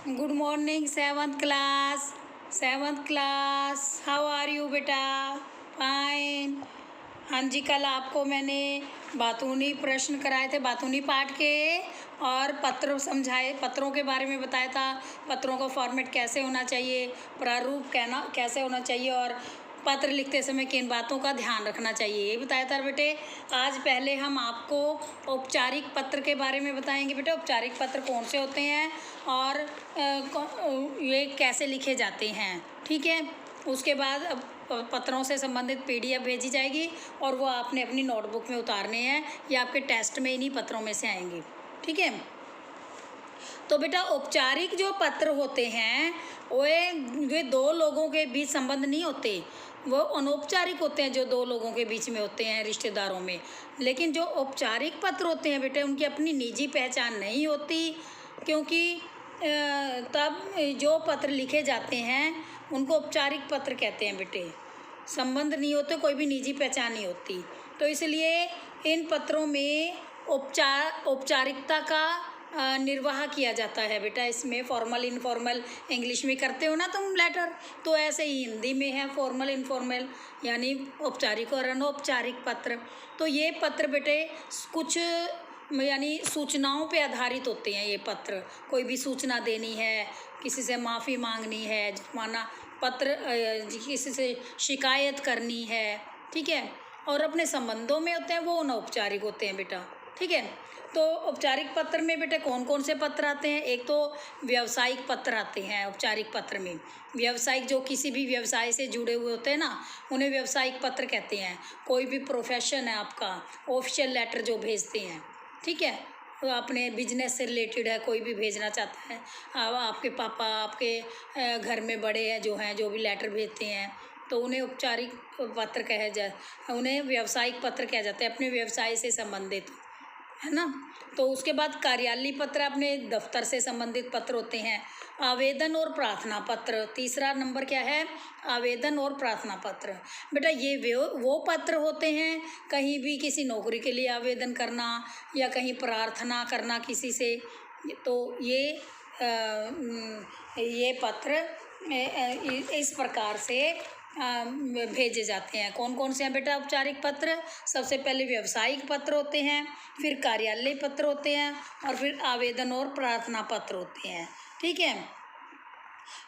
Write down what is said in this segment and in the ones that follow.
Good morning seventh class. Seventh class how are you बेटा? Fine. हाँ जी, कल आपको मैंने बातूनी प्रश्न कराए थे, बातूनी पाठ के, और पत्र समझाए, पत्रों के बारे में बताया था। पत्रों का फॉर्मेट कैसे होना चाहिए, प्रारूप कहना कैसे होना चाहिए, और पत्र लिखते समय किन बातों का ध्यान रखना चाहिए, ये बताया था बेटे। आज पहले हम आपको औपचारिक पत्र के बारे में बताएंगे बेटे। औपचारिक पत्र कौन से होते हैं और ये कैसे लिखे जाते हैं, ठीक है। उसके बाद अब पत्रों से संबंधित पीडीएफ भेजी जाएगी और वो आपने अपनी नोटबुक में उतारने हैं, या आपके टेस्ट में इन्हीं पत्रों में से आएंगे, ठीक है। तो बेटा औपचारिक जो पत्र होते हैं वे दो लोगों के बीच संबंध नहीं होते, वो अनौपचारिक होते हैं जो दो लोगों के बीच में होते हैं, रिश्तेदारों में। लेकिन जो औपचारिक पत्र होते हैं बेटे, उनकी अपनी निजी पहचान नहीं होती, क्योंकि तब जो पत्र लिखे जाते हैं उनको औपचारिक पत्र कहते हैं बेटे। संबंध नहीं होते, कोई भी निजी पहचान नहीं होती, तो इसलिए इन पत्रों में औपचारिकता का निर्वाह किया जाता है बेटा। इसमें फॉर्मल इनफॉर्मल इंग्लिश में करते हो ना तुम लेटर, तो ऐसे ही हिंदी में है फॉर्मल इनफॉर्मल, यानी औपचारिक और अनौपचारिक पत्र। तो ये पत्र बेटे कुछ यानी सूचनाओं पे आधारित होते हैं। ये पत्र कोई भी सूचना देनी है, किसी से माफ़ी मांगनी है, जुर्माना पत्र, किसी से शिकायत करनी है, ठीक है, और अपने संबंधों में होते हैं वो अनौपचारिक होते हैं बेटा, ठीक है। तो औपचारिक पत्र में बेटे कौन कौन से पत्र आते हैं? एक तो व्यावसायिक पत्र आते हैं औपचारिक पत्र में। व्यावसायिक जो किसी भी व्यवसाय से जुड़े हुए होते हैं ना, उन्हें व्यावसायिक पत्र कहते हैं। कोई भी प्रोफेशन है आपका, ऑफिशियल लेटर जो भेजते हैं, ठीक है, तो अपने बिजनेस से रिलेटेड है, कोई भी भेजना चाहता है, आपके पापा आपके घर में बड़े हैं जो भी लेटर भेजते हैं, तो उन्हें औपचारिक पत्र कहा जाए, उन्हें व्यावसायिक पत्र कहा जाता है, अपने व्यवसाय से संबंधित, है ना। तो उसके बाद कार्यालय पत्र अपने दफ्तर से संबंधित पत्र होते हैं। आवेदन और प्रार्थना पत्र, तीसरा नंबर क्या है? आवेदन और प्रार्थना पत्र। बेटा ये वो पत्र होते हैं, कहीं भी किसी नौकरी के लिए आवेदन करना या कहीं प्रार्थना करना किसी से, तो ये पत्र इस प्रकार से भेजे जाते हैं। कौन कौन से हैं बेटा औपचारिक पत्र? सबसे पहले व्यावसायिक पत्र होते हैं, फिर कार्यालय पत्र होते हैं, और फिर आवेदन और प्रार्थना पत्र होते हैं, ठीक है।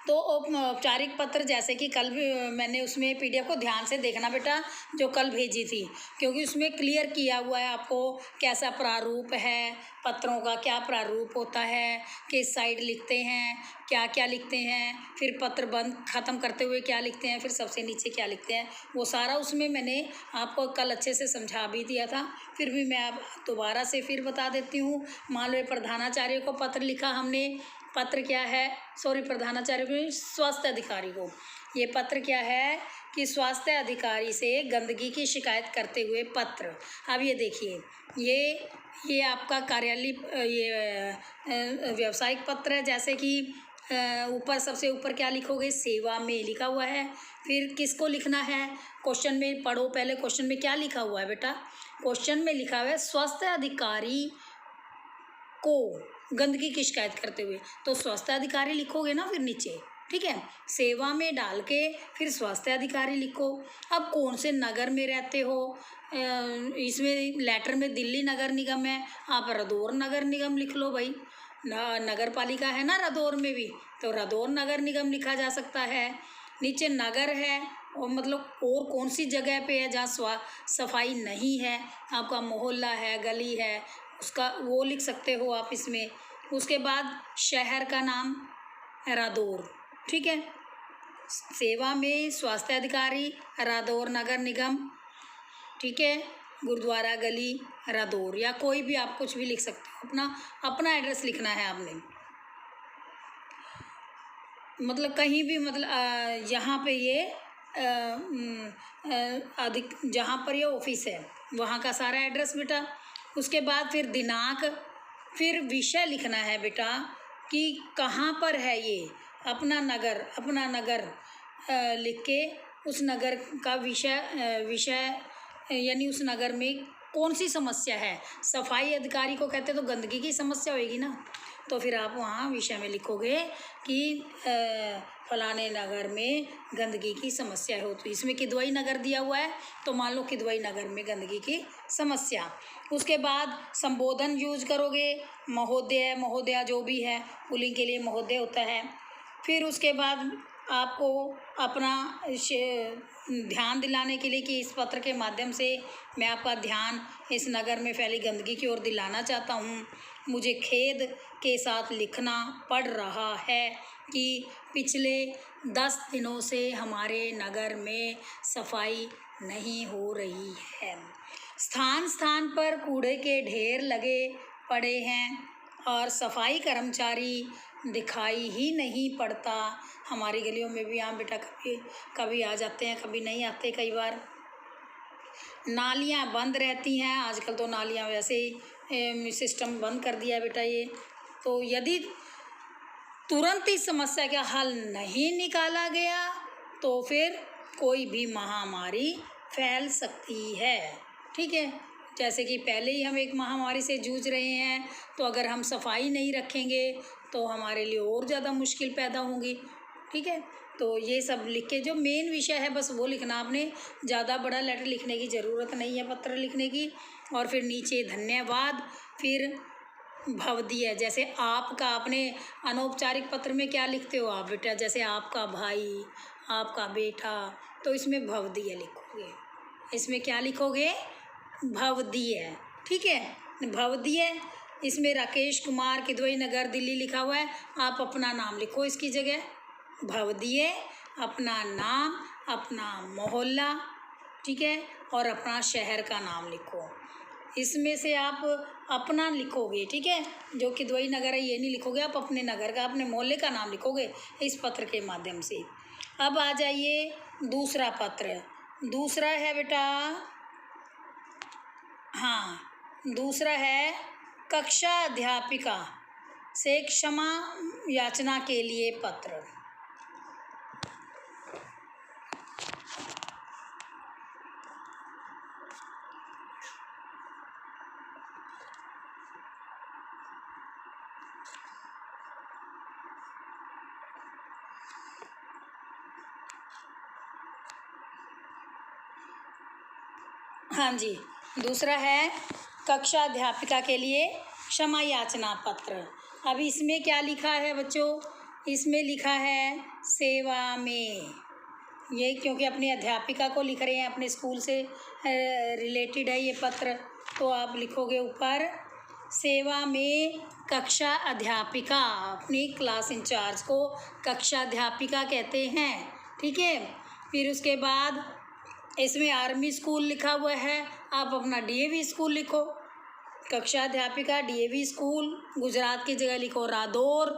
तो औपचारिक पत्र जैसे कि कल भी मैंने उसमें पीडीएफ को ध्यान से देखना बेटा, जो कल भेजी थी, क्योंकि उसमें क्लियर किया हुआ है आपको कैसा प्रारूप है, पत्रों का क्या प्रारूप होता है, किस साइड लिखते हैं, क्या क्या लिखते हैं, फिर पत्र बंद ख़त्म करते हुए क्या लिखते हैं, फिर सबसे नीचे क्या लिखते हैं, वो सारा उसमें मैंने आपको कल अच्छे से समझा भी दिया था। फिर भी मैं अब दोबारा से फिर बता देती हूँ। मान लो प्रधानाचार्य को पत्र लिखा हमने, पत्र क्या है? प्रधानाचार्य को, स्वास्थ्य अधिकारी को, ये पत्र क्या है कि स्वास्थ्य अधिकारी से गंदगी की शिकायत करते हुए पत्र। अब ये देखिए, ये आपका कार्यालय, ये व्यावसायिक पत्र है। जैसे कि ऊपर सबसे ऊपर क्या लिखोगे? सेवा में लिखा हुआ है। फिर किसको लिखना है? क्वेश्चन में पढ़ो, पहले क्वेश्चन में क्या लिखा हुआ है बेटा? क्वेश्चन में लिखा हुआ है स्वास्थ्य अधिकारी को गंदगी की शिकायत करते हुए, तो स्वास्थ्य अधिकारी लिखोगे ना फिर नीचे, ठीक है। सेवा में डाल के फिर स्वास्थ्य अधिकारी लिखो। अब कौन से नगर में रहते हो? इसमें लेटर में दिल्ली नगर निगम है, आप रदौर नगर निगम लिख लो भाई। नगर पालिका है ना रदौर में भी, तो रदौर नगर निगम लिखा जा सकता है। नीचे नगर है, और मतलब और कौन सी जगह पे है जहाँ सफाई नहीं है, आपका मोहल्ला है, गली है, उसका वो लिख सकते हो आप इसमें। उसके बाद शहर का नाम रादौर, ठीक है। सेवा में स्वास्थ्य अधिकारी रादौर नगर निगम, ठीक है। गुरुद्वारा गली रादौर, या कोई भी आप कुछ भी लिख सकते हो, अपना एड्रेस लिखना है आपने, मतलब कहीं भी, मतलब यहाँ पे ये जहाँ पर ये ऑफिस है वहाँ का सारा एड्रेस बेटा। उसके बाद फिर दिनांक, फिर विषय लिखना है बेटा कि कहाँ पर है ये, अपना नगर लिख के उस नगर का विषय यानी उस नगर में कौन सी समस्या है। सफाई अधिकारी को कहते तो गंदगी की समस्या होगी ना, तो फिर आप वहाँ विषय में लिखोगे कि फलाने नगर में गंदगी की समस्या हो। तो इसमें किदवई नगर दिया हुआ है, तो मान लो किदवई नगर में गंदगी की समस्या। उसके बाद संबोधन यूज करोगे, महोदय महोदया जो भी है, पुल्लिंग के लिए महोदय होता है। फिर उसके बाद आपको अपना ध्यान दिलाने के लिए कि इस पत्र के माध्यम से मैं आपका ध्यान इस नगर में फैली गंदगी की ओर दिलाना चाहता हूँ। मुझे खेद के साथ लिखना पड़ रहा है कि पिछले 10 दिनों से हमारे नगर में सफाई नहीं हो रही है। स्थान स्थान पर कूड़े के ढेर लगे पड़े हैं और सफाई कर्मचारी दिखाई ही नहीं पड़ता। हमारी गलियों में भी यहाँ बेटा कभी आ जाते हैं, कभी नहीं आते। कई बार नालियाँ बंद रहती हैं, आजकल तो नालियाँ वैसे ही सिस्टम बंद कर दिया है बेटा ये। तो यदि तुरंत इस समस्या का हल नहीं निकाला गया तो फिर कोई भी महामारी फैल सकती है। ठीक है, जैसे कि पहले ही हम एक महामारी से जूझ रहे हैं, तो अगर हम सफाई नहीं रखेंगे तो हमारे लिए और ज़्यादा मुश्किल पैदा होंगी। ठीक है, तो ये सब लिख के जो मेन विषय है बस वो लिखना आपने। ज़्यादा बड़ा लेटर लिखने की ज़रूरत नहीं है पत्र लिखने की। और फिर नीचे धन्यवाद, फिर भवदीय। जैसे आपका, अपने अनौपचारिक पत्र में क्या लिखते हो आप बेटा, जैसे आपका भाई, आपका बेटा, तो इसमें भवदीय लिखोगे। इसमें क्या लिखोगे? भवदीय। ठीक है, भवदीय। इसमें राकेश कुमार किदवई नगर दिल्ली लिखा हुआ है, आप अपना नाम लिखो इसकी जगह। भवदीय, अपना नाम, अपना मोहल्ला, ठीक है, और अपना शहर का नाम लिखो। इसमें से आप अपना लिखोगे, ठीक है, जो किदवई नगर है ये नहीं लिखोगे, आप अपने नगर का, अपने मोहल्ले का नाम लिखोगे इस पत्र के माध्यम से। अब आ जाइए दूसरा पत्र। दूसरा है बेटा, हाँ, दूसरा है कक्षा अध्यापिका से क्षमा याचना के लिए पत्र। हाँ जी, दूसरा है कक्षा अध्यापिका के लिए क्षमा याचना पत्र। अब इसमें क्या लिखा है बच्चों? इसमें लिखा है सेवा में। ये क्योंकि अपनी अध्यापिका को लिख रहे हैं, अपने स्कूल से रिलेटेड है ये पत्र, तो आप लिखोगे ऊपर सेवा में कक्षा अध्यापिका। अपनी क्लास इंचार्ज को कक्षा अध्यापिका कहते हैं। ठीक है, फिर उसके बाद इसमें आर्मी स्कूल लिखा हुआ है, आप अपना डीएवी स्कूल लिखो। कक्षा अध्यापिका डीएवी स्कूल, गुजरात की जगह लिखो रादौर।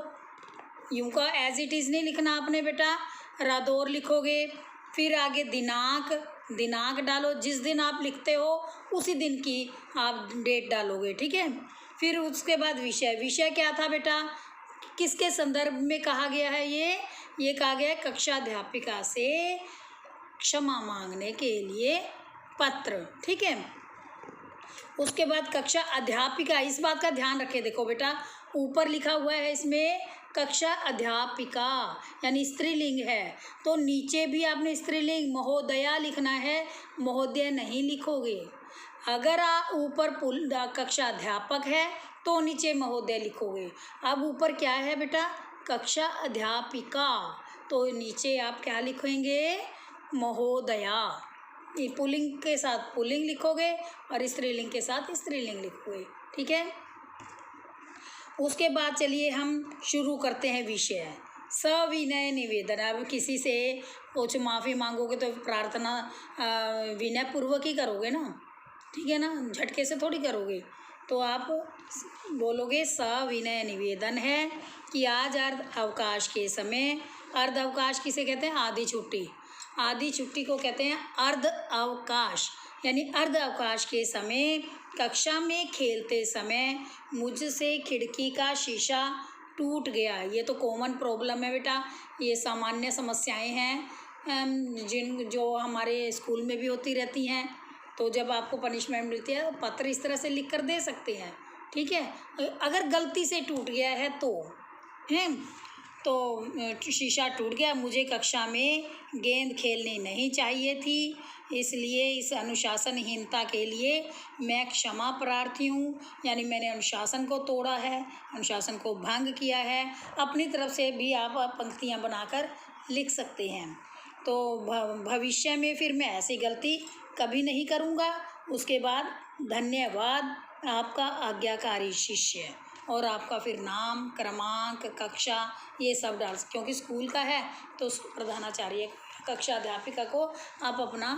यूं का एज इट इज़ नहीं लिखना आपने बेटा, रादौर लिखोगे। फिर आगे दिनांक डालो, जिस दिन आप लिखते हो उसी दिन की आप डेट डालोगे। ठीक है, फिर उसके बाद विषय क्या था बेटा, किसके संदर्भ में कहा गया है? ये कहा गया है कक्षा अध्यापिका से क्षमा मांगने के लिए पत्र। ठीक है, उसके बाद कक्षा अध्यापिका, इस बात का ध्यान रखें। देखो बेटा, ऊपर लिखा हुआ है इसमें कक्षा अध्यापिका यानी स्त्रीलिंग है, तो नीचे भी आपने स्त्रीलिंग महोदया लिखना है, महोदय नहीं लिखोगे। अगर आप ऊपर कक्षा अध्यापक है तो नीचे महोदय लिखोगे। अब ऊपर क्या है बेटा, कक्षा अध्यापिका, तो नीचे आप क्या लिखेंगे? महोदया। ये पुल्लिंग के साथ पुल्लिंग लिखोगे और स्त्रीलिंग के साथ स्त्रीलिंग लिखोगे। ठीक है, उसके बाद चलिए हम शुरू करते हैं विषय। सविनय निवेदन। अब किसी से कुछ माफ़ी मांगोगे तो प्रार्थना विनय पूर्वक ही करोगे ना, ठीक है ना, झटके से थोड़ी करोगे। तो आप बोलोगे सविनय निवेदन है कि आज अर्ध अवकाश के समय, अर्ध अवकाश किसे कहते हैं? आधी छुट्टी। आधी छुट्टी को कहते हैं अर्ध अवकाश, यानी अर्ध अवकाश के समय कक्षा में खेलते समय मुझसे खिड़की का शीशा टूट गया। ये तो कॉमन प्रॉब्लम है बेटा, ये सामान्य समस्याएं हैं जो हमारे स्कूल में भी होती रहती हैं। तो जब आपको पनिशमेंट मिलती है तो पत्र इस तरह से लिख कर दे सकते हैं। ठीक है। अगर गलती से टूट गया है तो हैं, तो शीशा टूट गया, मुझे कक्षा में गेंद खेलनी नहीं चाहिए थी, इसलिए इस अनुशासनहीनता के लिए मैं क्षमा प्रार्थी हूँ। यानी मैंने अनुशासन को तोड़ा है, अनुशासन को भंग किया है। अपनी तरफ से भी आप पंक्तियाँ बनाकर लिख सकते हैं। तो भविष्य में फिर मैं ऐसी गलती कभी नहीं करूँगा। उसके बाद धन्यवाद आपका आज्ञाकारी शिष्य, और आपका फिर नाम, क्रमांक, कक्षा ये सब डाल, क्योंकि स्कूल का है तो प्रधानाचार्य कक्षा अध्यापिका को आप अपना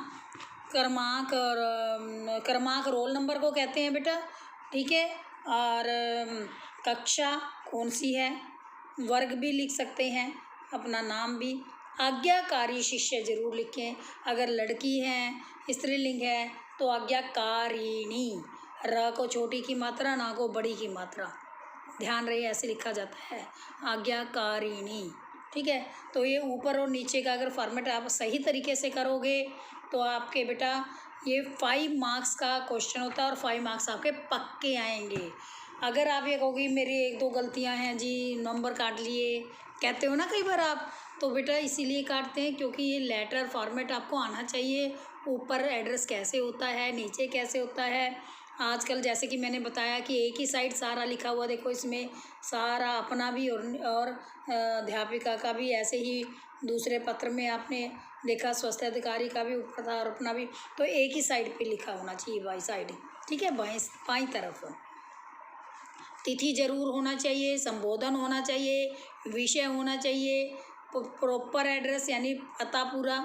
क्रमांक और क्रमांक रोल नंबर को कहते हैं बेटा, ठीक है। और कक्षा कौन सी है, वर्ग भी लिख सकते हैं, अपना नाम भी। आज्ञाकारी शिष्य जरूर लिखें। अगर लड़की है, स्त्रीलिंग है, तो आज्ञाकारिणी, र को छोटी की मात्रा, ना को बड़ी की मात्रा, ध्यान रहे ऐसे लिखा जाता है, आज्ञाकारिणी, ठीक है। तो ये ऊपर और नीचे का अगर फॉर्मेट आप सही तरीके से करोगे तो आपके बेटा ये 5 मार्क्स का क्वेश्चन होता है और 5 मार्क्स आपके पक्के आएंगे। अगर आप ये कहोगे मेरी 1-2 गलतियां हैं जी, नंबर काट लिए, कहते हो ना कई बार आप, तो बेटा इसीलिए काटते हैं क्योंकि ये लेटर फॉर्मेट आपको आना चाहिए। ऊपर एड्रेस कैसे होता है, नीचे कैसे होता है। आजकल जैसे कि मैंने बताया कि एक ही साइड सारा लिखा हुआ, देखो इसमें सारा अपना भी और अध्यापिका का भी, ऐसे ही दूसरे पत्र में आपने देखा स्वास्थ्य अधिकारी का भी ऊपर था और अपना भी, तो एक ही साइड पे लिखा होना चाहिए, बाई साइड, ठीक है, बाई तरफ। तिथि जरूर होना चाहिए, संबोधन होना चाहिए, विषय होना चाहिए, प्रॉपर एड्रेस यानी पता पूरा,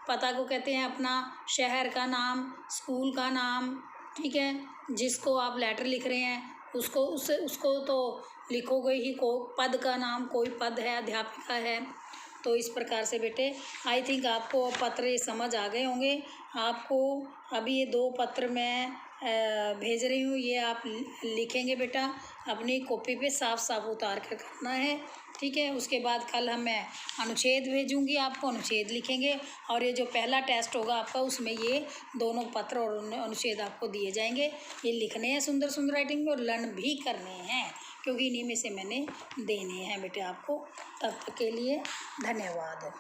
पता को कहते हैं अपना शहर का नाम, स्कूल का नाम, ठीक है। जिसको आप लेटर लिख रहे हैं उसको तो लिखोगे ही, को पद का नाम, कोई पद है, अध्यापिका है। तो इस प्रकार से बेटे आई थिंक आपको पत्र ये समझ आ गए होंगे। आपको अभी ये 2 पत्र मैं भेज रही हूँ, ये आप लिखेंगे बेटा, अपनी कॉपी पे साफ साफ उतार कर करना है, ठीक है। उसके बाद कल मैं अनुच्छेद भेजूंगी आपको, अनुच्छेद लिखेंगे, और ये जो पहला टेस्ट होगा आपका उसमें ये दोनों पत्र और अनुच्छेद आपको दिए जाएंगे। ये लिखने हैं सुंदर सुंदर राइटिंग में, और लर्न भी करने हैं, क्योंकि इन्हीं में से मैंने देने हैं बेटे आपको। तब तक के लिए धन्यवाद।